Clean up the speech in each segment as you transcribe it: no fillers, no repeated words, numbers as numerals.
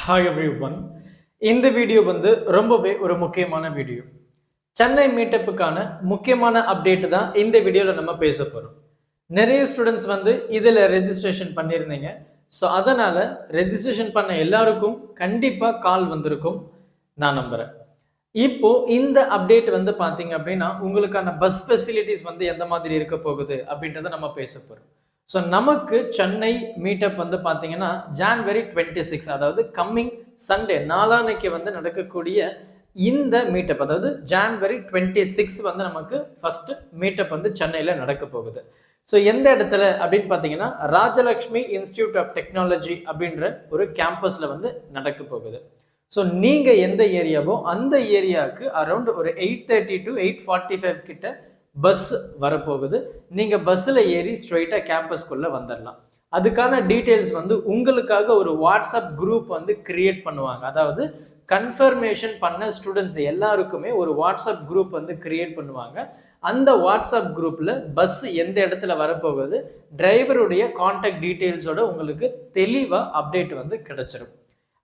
Hi everyone. இந்த video வந்து ரொம்பவே ஒரு முக்கியமான வீடியோ. சென்னை மீட்டப்புக்கான முக்கியமான அப்டேட் தான் இந்த வீடியோல நம்ம பேச போறோம். நிறைய ஸ்டூடெண்ட்ஸ் வந்து இதுல ரெஜிஸ்ட்ரேஷன் பண்ணியிருந்தீங்க. ஸோ அதனால ரெஜிஸ்ட்ரேஷன் பண்ண எல்லாருக்கும் கண்டிப்பா கால் வந்திருக்கும் நான் நம்புறேன். இப்போ இந்த அப்டேட் வந்து பாத்தீங்க அப்படின்னா உங்களுக்கான பஸ் ஃபெசிலிட்டிஸ் வந்து எந்த மாதிரி இருக்க போகுது அப்படின்றத நம்ம பேச போறோம். ஸோ நமக்கு சென்னை மீட்டப் வந்து பார்த்தீங்கன்னா ஜான்வரி 26, அதாவது கம்மிங் சண்டே நாளான்னைக்கு வந்து நடக்கக்கூடிய இந்த மீட்டப், அதாவது ஜான்வரி 26 வந்து நமக்கு ஃபர்ஸ்ட் மீட்டப் வந்து சென்னையில் நடக்க போகுது. ஸோ எந்த இடத்துல அப்படின்னு பார்த்தீங்கன்னா ராஜலக்ஷ்மி இன்ஸ்டிடியூட் ஆஃப் டெக்னாலஜி அப்படின்ற ஒரு கேம்பஸில் வந்து நடக்க போகுது. ஸோ நீங்கள் எந்த ஏரியாவோ அந்த ஏரியாவுக்கு அரௌண்ட் ஒரு 8:30 to 8:45 கிட்ட பஸ் வரப்போகுது. நீங்கள் பஸ்ஸில் ஏறி ஸ்ட்ரெயிட்டாக கேம்பஸ்குள்ளே வந்துடலாம். அதுக்கான டீட்டெயில்ஸ் வந்து உங்களுக்காக ஒரு வாட்ஸ்அப் குரூப் வந்து கிரியேட் பண்ணுவாங்க. அதாவது கன்ஃபர்மேஷன் பண்ண ஸ்டூடெண்ட்ஸ் எல்லாருக்குமே ஒரு வாட்ஸ்அப் குரூப் வந்து கிரியேட் பண்ணுவாங்க. அந்த வாட்ஸ்அப் குரூப்பில் பஸ் எந்த இடத்துல வரப்போகுது, டிரைவருடைய கான்டாக்ட் டீட்டெயில்ஸோட உங்களுக்கு தெளிவாக அப்டேட் வந்து கிடைச்சிடும்.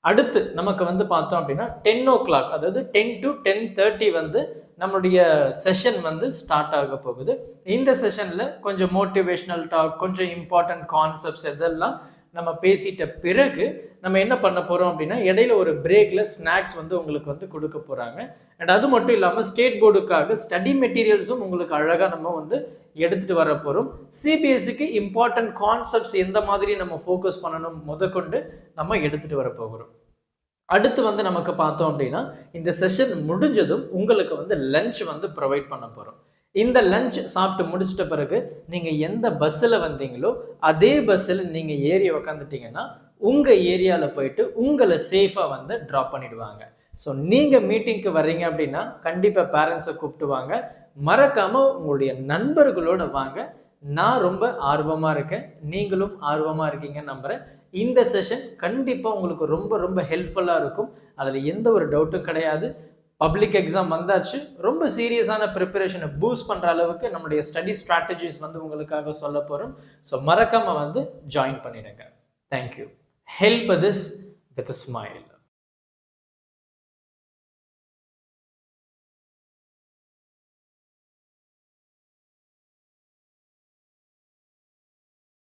அடுத்து நமக்கு வந்து பார்த்தோம் அப்படின்னா 10 o'clock, அதாவது 10 to 10:30 வந்து நம்மளுடைய செஷன் வந்து ஸ்டார்ட் ஆக போகுது. இந்த செஷனில் கொஞ்சம் மோட்டிவேஷ்னல் டாக், கொஞ்சம் இம்பார்ட்டன்ட் கான்செப்ட்ஸ் இதெல்லாம் நம்ம பேசிட்ட பிறகு நம்ம என்ன பண்ண போகிறோம் அப்படின்னா இடையில ஒரு பிரேக்கில் ஸ்நாக்ஸ் வந்து உங்களுக்கு வந்து கொடுக்க போகிறாங்க. அண்ட் அது மட்டும் இல்லாமல் ஸ்டேட் போர்டுக்காக ஸ்டடி மெட்டீரியல்ஸும் உங்களுக்கு அழகாக நம்ம வந்து எடுத்துகிட்டு வர போகிறோம். சிபிஎஸ்சிக்கு இம்பார்ட்டன்ட் கான்செப்ட்ஸ் எந்த மாதிரி நம்ம ஃபோக்கஸ் பண்ணணும் முதற்கொண்டு நம்ம எடுத்துகிட்டு வர போகிறோம். அடுத்து வந்து நமக்கு பார்த்தோம் அப்படின்னா இந்த செஷன் முடிஞ்சதும் உங்களுக்கு வந்து லஞ்ச் வந்து ப்ரொவைட் பண்ண போகிறோம். இந்த லஞ்ச் சாப்பிட்டு முடிச்சிட்ட பிறகு நீங்கள் எந்த பஸ்ஸில் வந்தீங்களோ அதே பஸ்ஸில் நீங்கள் ஏறி உக்காந்துட்டீங்கன்னா உங்கள் ஏரியாவில் போயிட்டு உங்களை சேஃபாக வந்து ட்ராப் பண்ணிடுவாங்க. ஸோ நீங்கள் மீட்டிங்க்கு வர்றீங்க அப்படின்னா கண்டிப்பாக பேரண்ட்ஸை கூப்பிட்டு வாங்க. மறக்காமல் உங்களுடைய நண்பர்களோட வாங்க. நான் ரொம்ப ஆர்வமாக இருக்கேன், நீங்களும் ஆர்வமாக இருக்கீங்கன்னு நம்புகிறேன். இந்த செஷன் கண்டிப்பாக உங்களுக்கு ரொம்ப ரொம்ப ஹெல்ப்ஃபுல்லாக இருக்கும். அதில் எந்த ஒரு டவுட்டும் கிடையாது. பப்ளிக் எக்ஸாம் வந்தாச்சு, ரொம்ப சீரியஸான ப்ரிப்பரேஷனை பூஸ்ட் பண்ணுற அளவுக்கு நம்மளுடைய ஸ்டடி ஸ்ட்ராட்டஜிஸ் வந்து உங்களுக்காக சொல்ல போகிறோம். ஸோ மறக்காமல் வந்து ஜாயின் பண்ணிடுங்க. Thank you. Help this with smile.